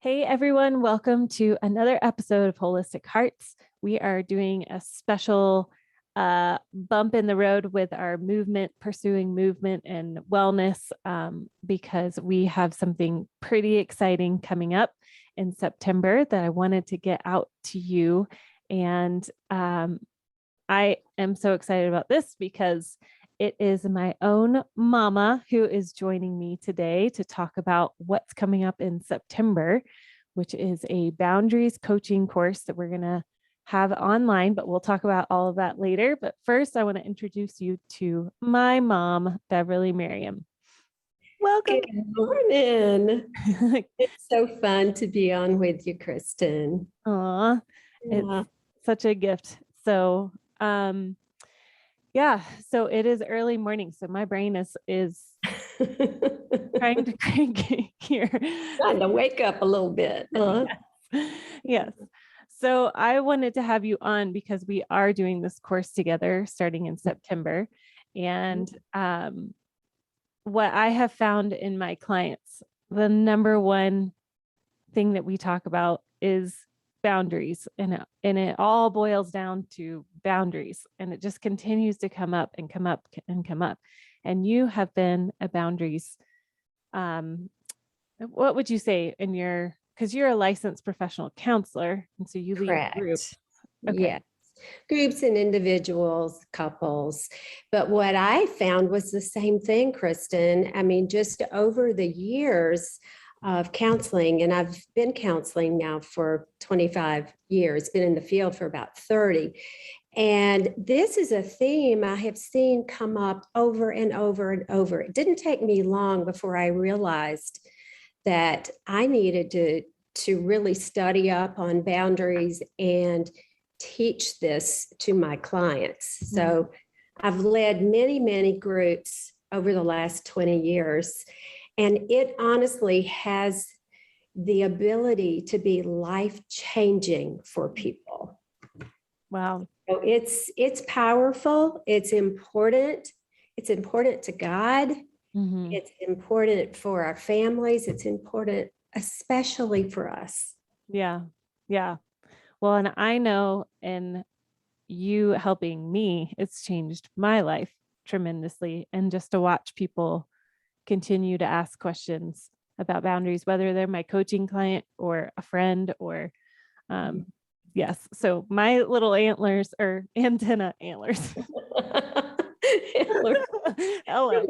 Hey everyone, welcome to another episode of Wholistic Hearts. We are doing a special bump in the road with our movement, pursuing movement and wellness, because we have something pretty exciting coming up in September that I wanted to get out to you. And I am so excited about this because it is my own mama who is joining me today to talk about what's coming up in September, which is a boundaries coaching course that we're going to have online, but we'll talk about all of that later. But first, I want to introduce you to my mom, Beverly Merriam. Welcome. Good morning. It's so fun to be on with you, Kristen. Aw, Yeah. it's such a gift. So, yeah, so it is early morning. So my brain is trying to crank here. Trying to wake up a little bit. Yes. So I wanted to have you on because we are doing this course together starting in September. And what I have found in my clients, the number one thing that we talk about is boundaries. And it all boils down to boundaries. And it just continues to come up and come up and come up. And you have been a boundaries. What would you say in your, because you're a licensed professional counselor, and so you lead Correct. groups. Okay. Yes. Groups and individuals, couples. But what I found was the same thing, Kristen. I mean, just over the years of counseling, and I've been counseling now for 25 years, been in the field for about 30. And this is a theme I have seen come up over and over and over. It didn't take me long before I realized that I needed to really study up on boundaries and teach this to my clients. So I've led many groups over the last 20 years, and it honestly has the ability to be life-changing for people. Wow. So it's powerful. It's important. It's important to God. It's important for our families. It's important, especially for us. Yeah. Yeah. Well, and I know in you helping me, it's changed my life tremendously. And just to watch people continue to ask questions about boundaries, whether they're my coaching client or a friend or, yes. So my little antlers or antlers. Hello.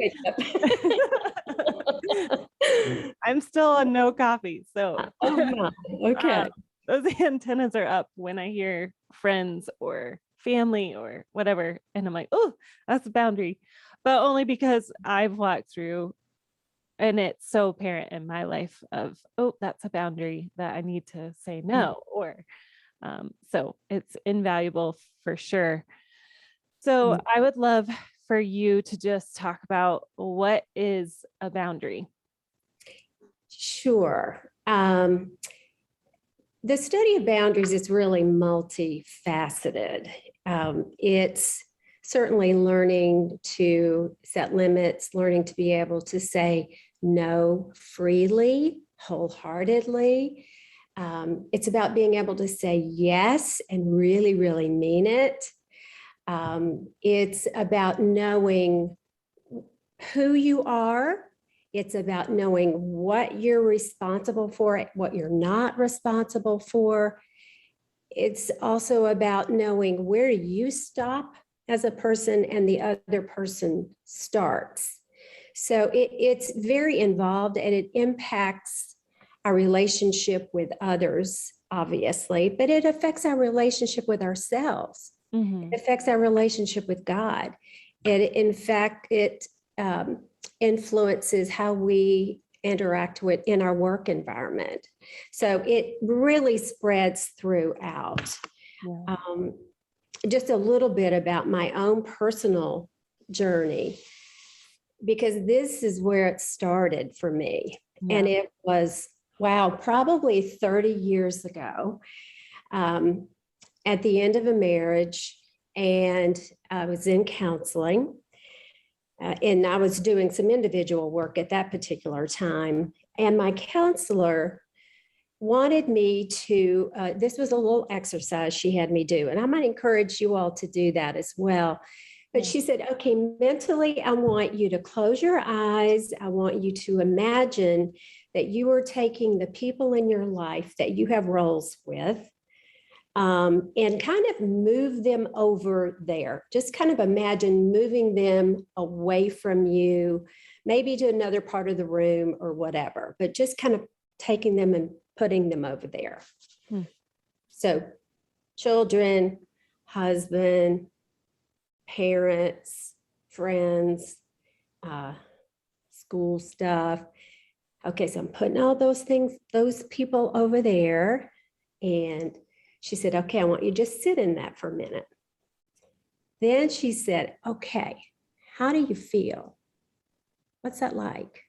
I'm still on no coffee. So Okay. Those antennas are up when I hear friends or family or whatever. And I'm like, oh, that's a boundary. But only because I've walked through, and it's so apparent in my life of, oh, that's a boundary that I need to say no. Or so it's invaluable for sure. So I would love for you to just talk about what is a boundary. Sure. The study of boundaries is really multifaceted. It's certainly learning to set limits, learning to be able to say no freely, wholeheartedly. It's about being able to say yes and really mean it. It's about knowing who you are. It's about knowing what you're responsible for, what you're not responsible for. It's also about knowing where you stop as a person and the other person starts. So it's very involved, and it impacts our relationship with others, obviously, but it affects our relationship with ourselves. It affects our relationship with God. And in fact, it influences how we interact with in our work environment. So it really spreads throughout. Yeah. Just a little bit about my own personal journey, because this is where it started for me. Yeah. And it was, wow, probably 30 years ago, at the end of a marriage, and I was in counseling. And I was doing some individual work at that particular time. And my counselor wanted me to, this was a little exercise she had me do, and I might encourage you all to do that as well. But she said, okay, mentally, I want you to close your eyes. I want you to imagine that you are taking the people in your life that you have roles with, and kind of move them over there. Just kind of imagine moving them away from you, maybe to another part of the room or whatever, but just kind of taking them and putting them over there. So children, husband, parents, friends, school stuff. Okay, so I'm putting all those things, those people over there. And she said, okay, I want you to just sit in that for a minute. Then she said, okay, how do you feel? What's that like?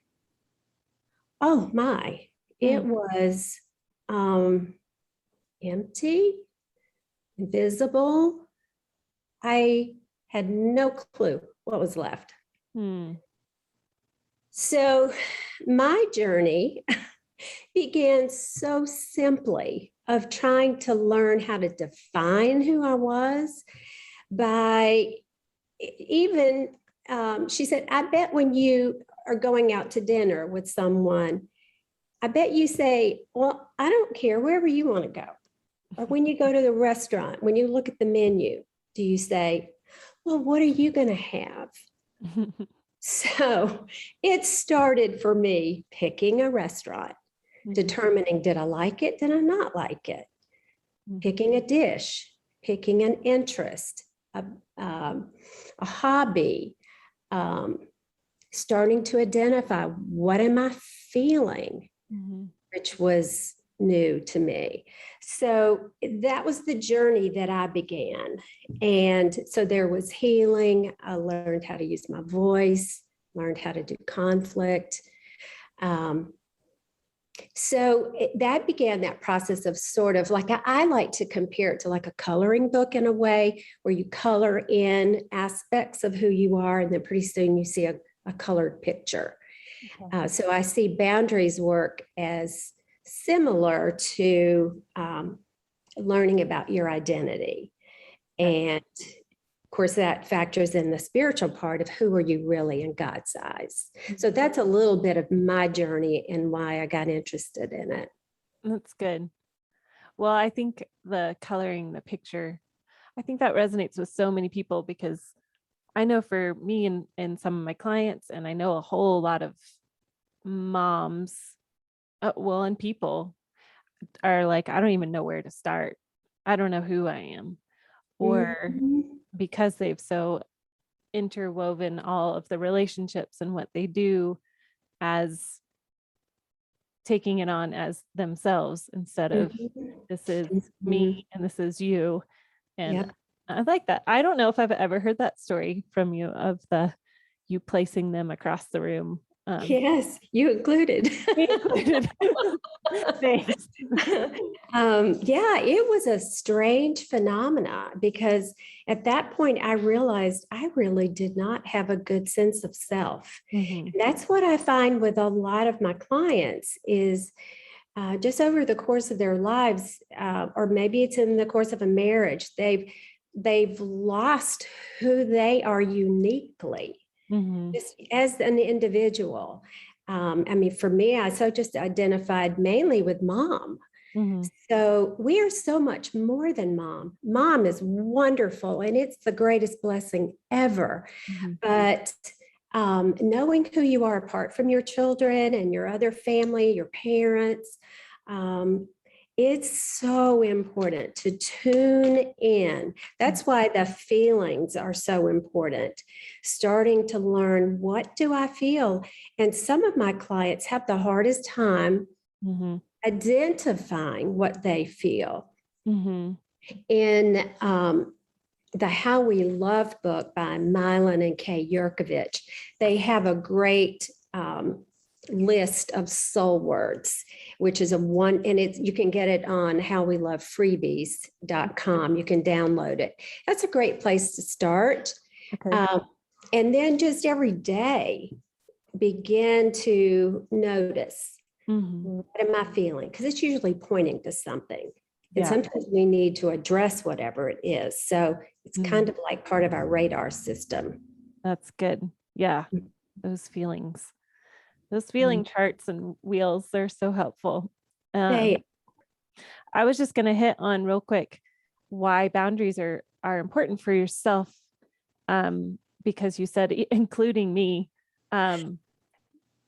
Oh my, it was empty, invisible. I had no clue what was left. So my journey began so simply of trying to learn how to define who I was by even, she said, I bet when you are going out to dinner with someone, I bet you say, well, I don't care, wherever you want to go. Or when you go to the restaurant, when you look at the menu, do you say, well, what are you going to have? So it started for me picking a restaurant, determining, did I like it? Did I not like it? Picking a dish, picking an interest, a hobby, starting to identify, what am I feeling? Which was new to me. So that was the journey that I began. And so there was healing. I learned how to use my voice, learned how to do conflict. So that began that process of sort of like, I like to compare it to like a coloring book in a way, where you color in aspects of who you are, and then pretty soon you see a colored picture. Okay. So I see boundaries work as similar to learning about your identity. And of course, that factors in the spiritual part of who are you really in God's eyes. So that's a little bit of my journey and why I got interested in it. That's good. Well, I think the coloring the picture, I think that resonates with so many people, because I know for me and some of my clients, and I know a whole lot of moms, and people are like, I don't even know where to start. I don't know who I am. Or because they've so interwoven all of the relationships and what they do as taking it on as themselves, instead of this is me and this is you. And I like that. I don't know if I've ever heard that story from you, of you placing them across the room. Yes, you included. Thanks. Yeah, it was a strange phenomena, because at that point I realized I really did not have a good sense of self. That's what I find with a lot of my clients is just over the course of their lives, or maybe it's in the course of a marriage, they've lost who they are uniquely. Just as an individual. I mean, for me, I just identified mainly with mom. So we are so much more than mom. Mom is wonderful, and it's the greatest blessing ever. But knowing who you are apart from your children and your other family, your parents, it's so important to tune in. That's why the feelings are so important. Starting to learn, what do I feel? And some of my clients have the hardest time identifying what they feel. In the How We Love book by Milan and Kay Yurkovich, they have a great list of soul words, which is and you can get it on howwelovefreebies.com. You can download it. That's a great place to start. Okay. And then just every day begin to notice, Mhm. What am I feeling? Because it's usually pointing to something. And Yeah. sometimes we need to address whatever it is. So it's kind Mhm. of like part of our radar system. That's good. Yeah. Those feelings. Those feeling charts and wheels, they're so helpful. Um, They, I was just going to hit on real quick why boundaries are important for yourself, because you said including me, um,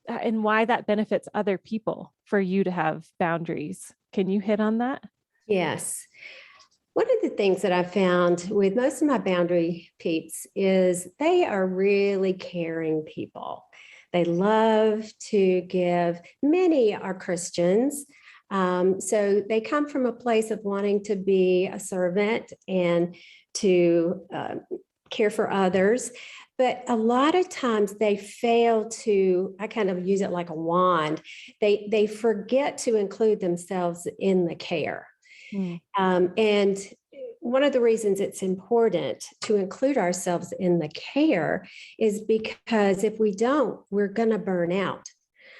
and why that benefits other people for you to have boundaries. Can you hit on that? yes. One of the things that I found with most of my boundary peeps is they are really caring people. They love to give. Many are Christians. So they come from a place of wanting to be a servant and to care for others. But a lot of times they fail to, I kind of use it like a wand, they forget to include themselves in the care. Mm. And one of the reasons it's important to include ourselves in the care is because if we don't, we're going to burn out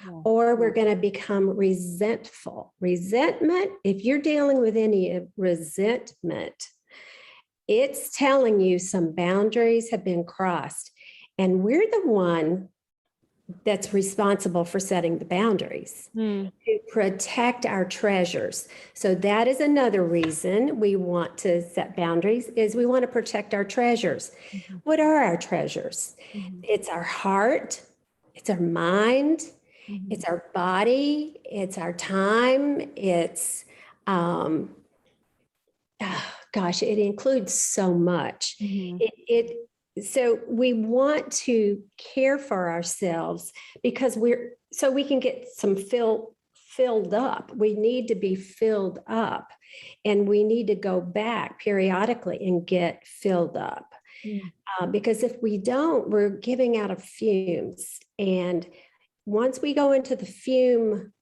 Yeah. or we're going to become resentful. Resentment, if you're dealing with any resentment, it's telling you some boundaries have been crossed. And we're the one that's responsible for setting the boundaries Mm. to protect our treasures. So that is another reason we want to set boundaries is we want to protect our treasures. Mhm. What are our treasures? Mhm. It's our heart, it's our mind, Mhm. it's our body, it's our time, it's um gosh, it includes so much. Mhm. It so we want to care for ourselves because we're so we can get some filled up. We need to be filled up, and we need to go back periodically and get filled up. Mm. Because if we don't, we're giving out of fumes, and once we go into the fume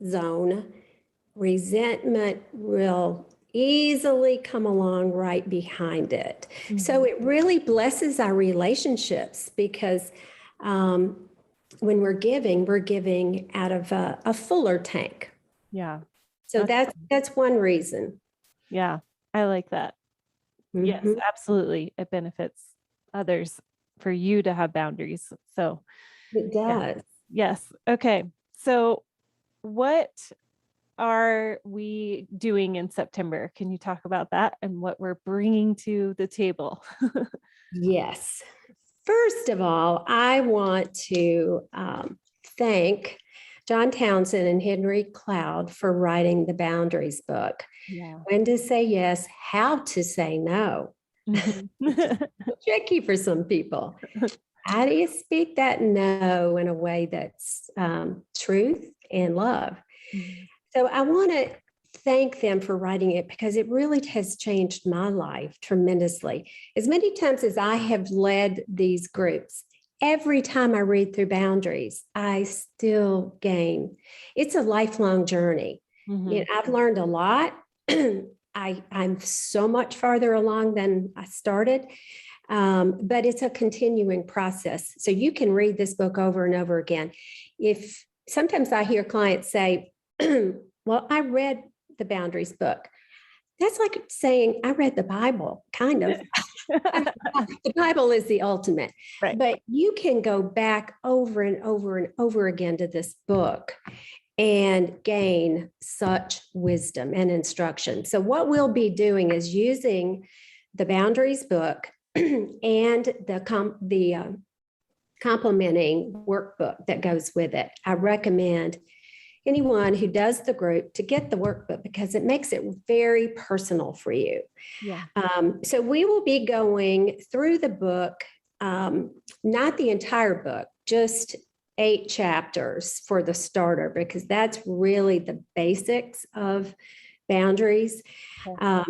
zone, resentment will easily come along right behind it. So Mhm. it really blesses our relationships because when we're giving out of a fuller tank. Yeah. So That's that's one reason. yeah. I like that. Yes, Mhm. absolutely. It benefits others for you to have boundaries. So, It yeah. does. Yes. Okay. So, what are we doing in September? Can you talk about that and what we're bringing to the table? Yes. First of all, I want to thank John Townsend and Henry Cloud for writing the Boundaries book. Yeah. When to say yes, how to say no. Mhm. Tricky for some people. How do you speak that no in a way that's truth and love? Mhm. So I want to thank them for writing it because it really has changed my life tremendously. As many times as I have led these groups, every time I read through Boundaries, I still gain. It's a lifelong journey. You know, Mhm. I've learned a lot. I'm so much farther along than I started, but it's a continuing process. So you can read this book over and over again. If sometimes I hear clients say, well, I read the Boundaries book. That's like saying I read the Bible, kind of. The Bible is the ultimate, Right. but you can go back over and over and over again to this book and gain such wisdom and instruction. So, what we'll be doing is using the Boundaries book and the complementing workbook that goes with it. I recommend anyone who does the group to get the workbook because it makes it very personal for you. Yeah. So we will be going through the book, not the entire book, just 8 chapters for the starter, because that's really the basics of boundaries. Okay.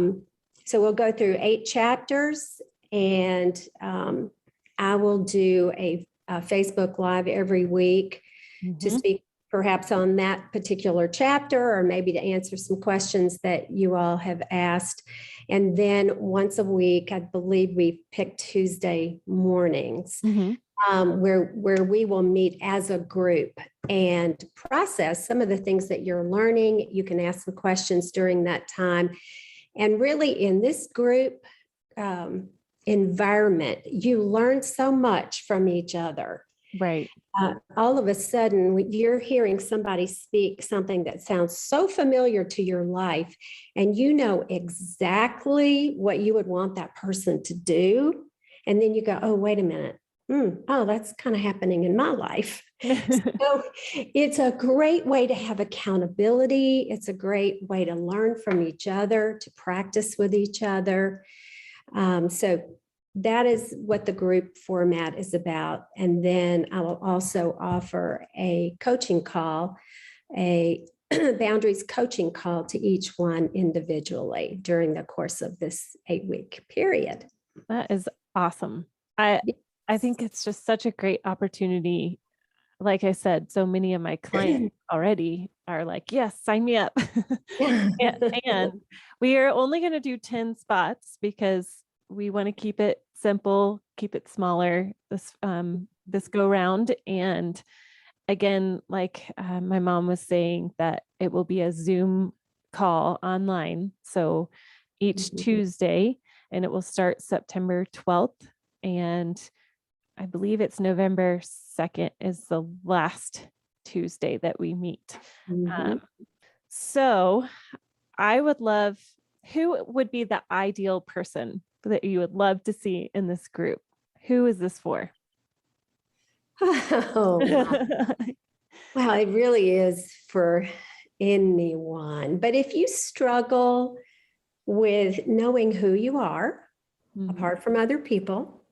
So we'll go through 8 chapters, and I will do a Facebook Live every week to Mhm. speak perhaps on that particular chapter or maybe to answer some questions that you all have asked. And then once a week, I believe we pick Tuesday mornings. Mhm. where we will meet as a group and process some of the things that you're learning. You can ask some questions during that time. And really in this group environment, you learn so much from each other. Right. All of a sudden, you're hearing somebody speak something that sounds so familiar to your life, and you know exactly what you would want that person to do. And then you go, oh, wait a minute. Oh, that's kind of happening in my life. So it's a great way to have accountability. It's a great way to learn from each other, to practice with each other. So that is what the group format is about. And then I will also offer a coaching call, a boundaries coaching call to each one individually during the course of this 8-week period. That is awesome. I think it's just such a great opportunity. Like I said, so many of my clients already are like, yes, sign me up. and we are only going to do 10 spots because we want to keep it simple, keep it smaller this go round. And again, like my mom was saying, that it will be a Zoom call online. So each Tuesday, and it will start September 12th. And I believe it's November 2nd is the last Tuesday that we meet. So I would love, who would be the ideal person that you would love to see in this group? Who is this for? Oh, wow, it really is for anyone. But if you struggle with knowing who you are, apart from other people,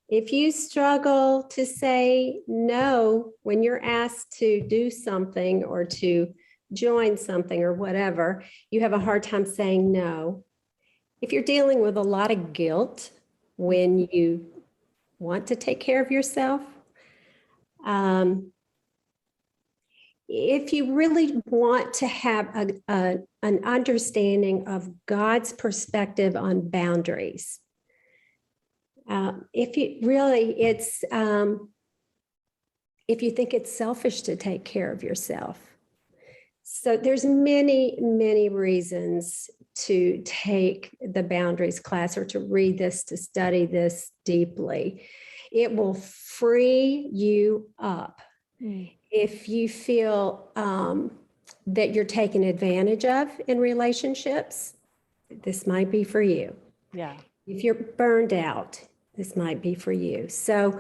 if you struggle to say no when you're asked to do something or to join something or whatever, you have a hard time saying no. If you're dealing with a lot of guilt when you want to take care of yourself, if you really want to have an understanding of God's perspective on boundaries, if you really, if you think it's selfish to take care of yourself. So there's many, many reasons to take the boundaries class or to read this, to study this deeply. It will free you up. If you feel that you're taken advantage of in relationships, this might be for you. Yeah. If you're burned out, this might be for you. So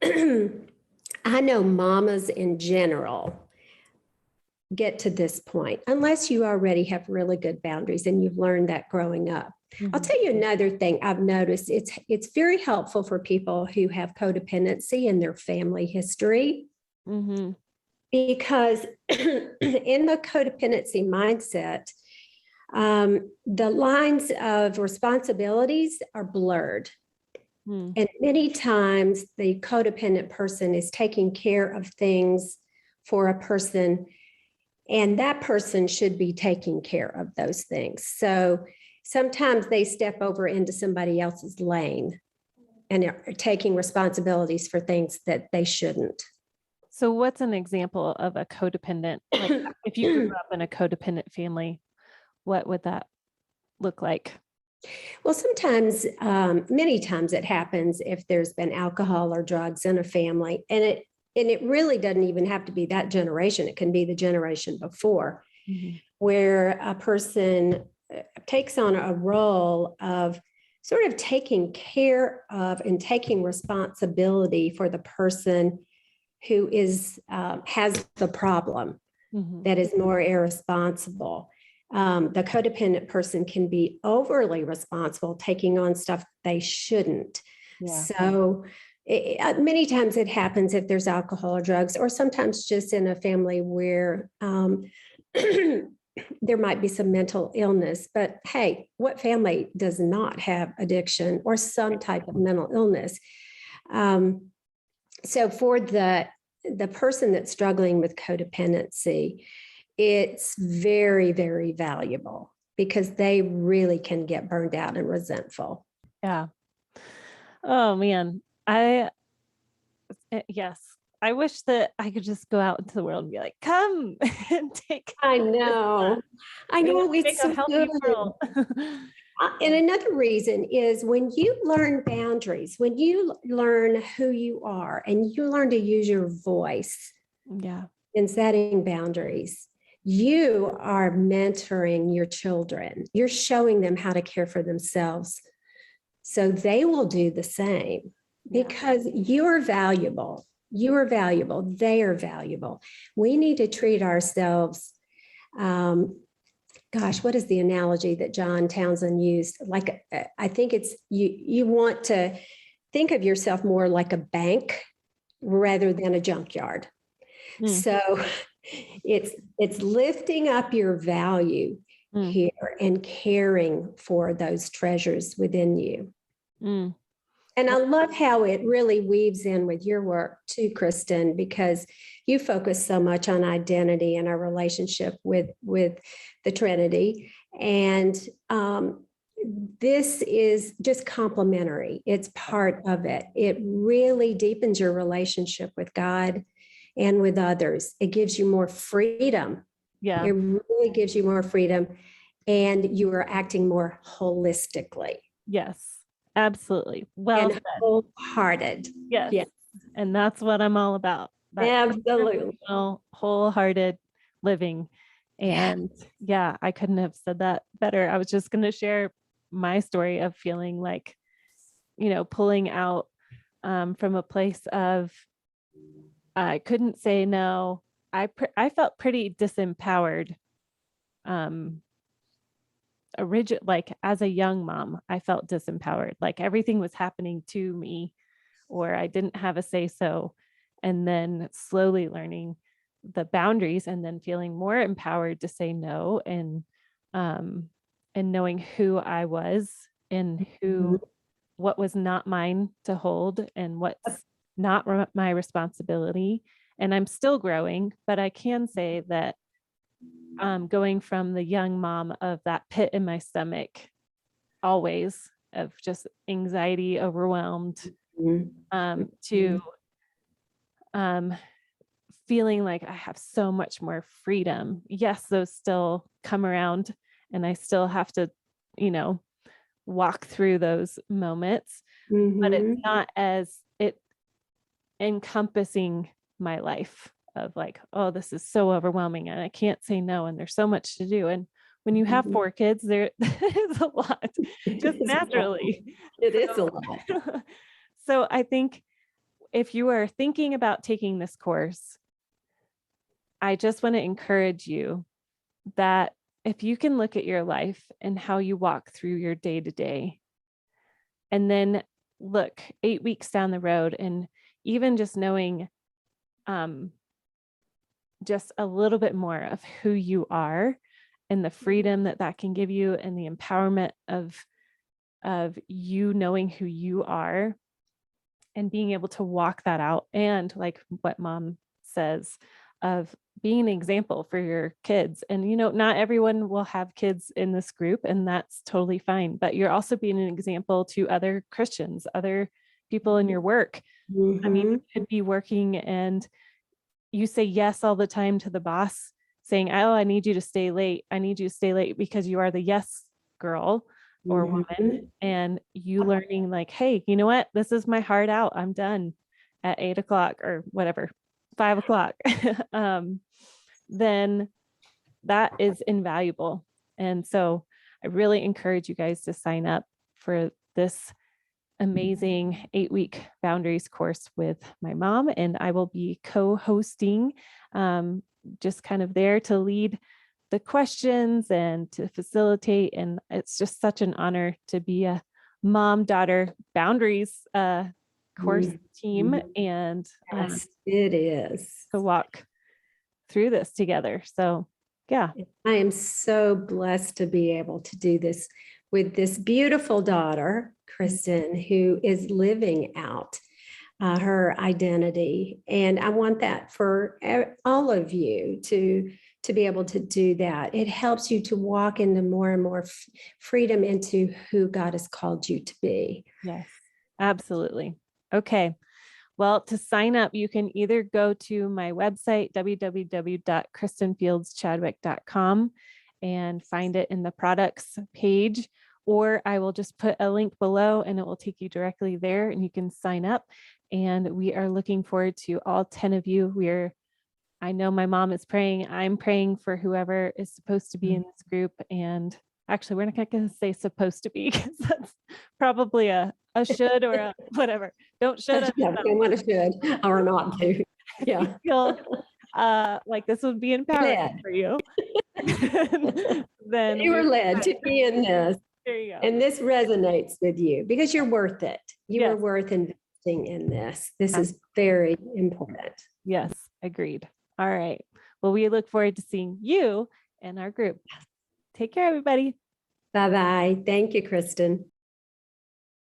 I know mamas in general get to this point, unless you already have really good boundaries and you've learned that growing up. I'll tell you another thing I've noticed. It's very helpful for people who have codependency in their family history. Because in the codependency mindset, the lines of responsibilities are blurred. And many times the codependent person is taking care of things for a person, and that person should be taking care of those things. So sometimes they step over into somebody else's lane and are taking responsibilities for things that they shouldn't. So what's an example of a codependent? Like if you grew up in a codependent family, what would that look like? Well, sometimes, many times it happens if there's been alcohol or drugs in a family, and it really doesn't even have to be that generation. It can be the generation before, where a person takes on a role of sort of taking care of and taking responsibility for the person who is has the problem that is more irresponsible. The codependent person can be overly responsible, taking on stuff they shouldn't. So many times it happens if there's alcohol or drugs, or sometimes just in a family where there might be some mental illness. But hey, what family does not have addiction or some type of mental illness? So for the person that's struggling with codependency, it's very, very valuable because they really can get burned out and resentful. Yeah. Oh man, I Yes. I wish that I could just go out into the world and be like, come and take. I know. I We know want to it's make a so healthy good. world. And another reason is when you learn boundaries, when you learn who you are and you learn to use your voice Yeah. in setting boundaries, you are mentoring your children. You're showing them how to care for themselves. So they will do the same because you're valuable. You are valuable. They are valuable. We need to treat ourselves. Gosh, what is the analogy that John Townsend used? Like, I think it's you want to think of yourself more like a bank rather than a junkyard. So it's lifting up your value here and caring for those treasures within you. And I love how it really weaves in with your work too, Kristen, because you focus so much on identity and our relationship with the Trinity. And this is just complementary. It's part of it. It really deepens your relationship with God and with others. It gives you more freedom. Yeah. It really gives you more freedom, and you are acting more holistically. Yes, absolutely. Well And said. wholehearted. Yes. Yes. And that's what I'm all about. Absolutely. Wholehearted living. And yeah, I couldn't have said that better. I was just going to share my story of feeling like, pulling out from a place of I couldn't say no. I felt pretty disempowered. Like as a young mom, I felt disempowered. Like everything was happening to me, or I didn't have a say so. And then slowly learning the boundaries and then feeling more empowered to say no, and knowing who I was and what was not mine to hold and what's not my responsibility. And I'm still growing, but I can say that going from the young mom of that pit in my stomach, always of just anxiety, overwhelmed, to feeling like I have so much more freedom. Yes, those still come around and I still have to, walk through those moments, but it's not as it encompassing my life of like, oh, this is so overwhelming and I can't say no. And there's so much to do. And when you have 4 kids, there is a lot, just naturally. It is a lot. So I think if you are thinking about taking this course, I just want to encourage you that if you can look at your life and how you walk through your day to day, and then look 8 weeks down the road, and even just knowing just a little bit more of who you are and the freedom that can give you and the empowerment of you knowing who you are and being able to walk that out. And like what mom says, of being an example for your kids. And, not everyone will have kids in this group, and that's totally fine. But you're also being an example to other Christians, other people in your work. I mean, you could be working and you say yes all the time to the boss, saying, oh, I need you to stay late. I need you to stay late because you are the yes girl or woman. And you learning like, hey, you know what? This is my heart out. I'm done at 8:00 or whatever, 5:00. Then that is invaluable. And so I really encourage you guys to sign up for this amazing 8-week boundaries course with my mom, and I will be co-hosting, just kind of there to lead the questions and to facilitate. And it's just such an honor to be a mom-daughter boundaries course team, and yes, it is to walk through this together. So yeah, I am so blessed to be able to do this with this beautiful daughter, Kristen, who is living out her identity. And I want that for all of you to be able to do that. It helps you to walk into more and more freedom into who God has called you to be. yes, absolutely. Okay. Well, to sign up, you can either go to my website, www.kristenfieldschadwick.com, and find it in the products page, or I will just put a link below and it will take you directly there and you can sign up. And we are looking forward to all 10 of you. I know my mom is praying. I'm praying for whoever is supposed to be in this group. And actually, we're not going to say supposed to be because that's probably a should or a whatever. Don't should. Yeah, we want to should or not to. Yeah. Feel like this would be empowering for you. Then you were led to be in this. There you go. And this resonates with you because you're worth it. You are Yes. worth investing in this. This is very important. Yes, agreed. All right. Well, we look forward to seeing you in our group. Take care, everybody. Bye-bye. Thank you, Kristen.